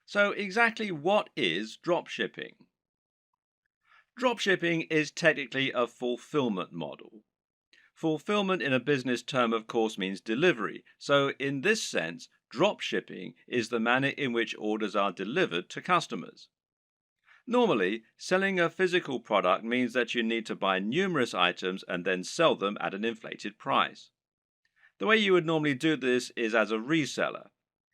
So, exactly what is dropshipping? Dropshipping is technically a fulfillment model. Fulfillment in a business term, of course, means delivery. So, in this sense, dropshipping is the manner in which orders are delivered to customers. Normally, selling a physical product means that you need to buy numerous items and then sell them at an inflated price. The way you would normally do this is as a reseller.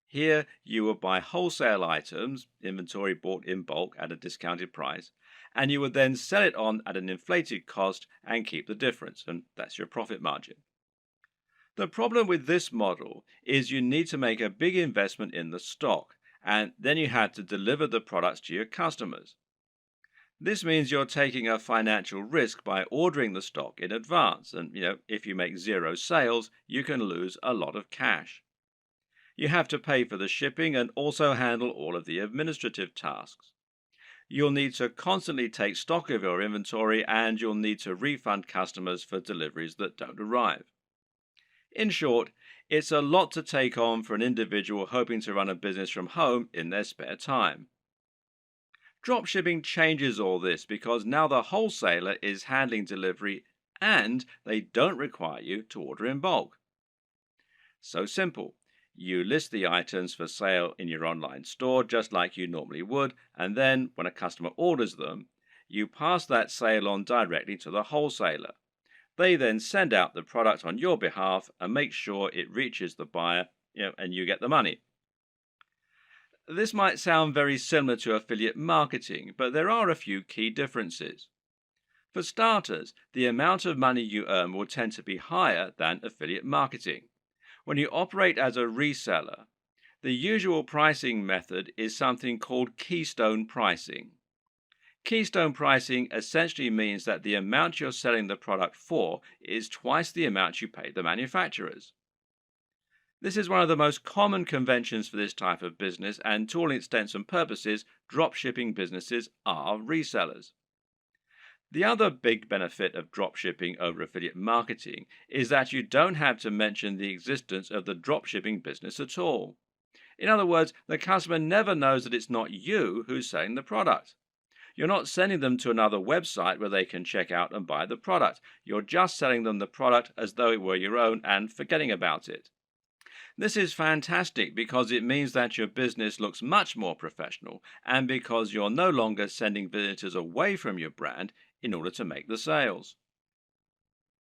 Here, you would buy wholesale items, inventory bought in bulk at a discounted price, and you would then sell it on at an inflated cost and keep the difference, and that's your profit margin. The problem with this model is you need to make a big investment in the stock, and then you have to deliver the products to your customers. This means you're taking a financial risk by ordering the stock in advance, and if you make zero sales, you can lose a lot of cash. You have to pay for the shipping and also handle all of the administrative tasks. You'll need to constantly take stock of your inventory and you'll need to refund customers for deliveries that don't arrive. In short, it's a lot to take on for an individual hoping to run a business from home in their spare time. Dropshipping changes all this because now the wholesaler is handling delivery and they don't require you to order in bulk. So simple. You list the items for sale in your online store just like you normally would, and then when a customer orders them, you pass that sale on directly to the wholesaler. They then send out the product on your behalf and make sure it reaches the buyer, and you get the money. This might sound very similar to affiliate marketing, but there are a few key differences. For starters, the amount of money you earn will tend to be higher than affiliate marketing. When you operate as a reseller, the usual pricing method is something called keystone pricing. Keystone pricing essentially means that the amount you're selling the product for is twice the amount you pay the manufacturers. This is one of the most common conventions for this type of business, and to all intents and purposes, dropshipping businesses are resellers. The other big benefit of dropshipping over affiliate marketing is that you don't have to mention the existence of the dropshipping business at all. In other words, the customer never knows that it's not you who's selling the product. You're not sending them to another website where they can check out and buy the product. You're just selling them the product as though it were your own and forgetting about it. This is fantastic because it means that your business looks much more professional and because you're no longer sending visitors away from your brand in order to make the sales.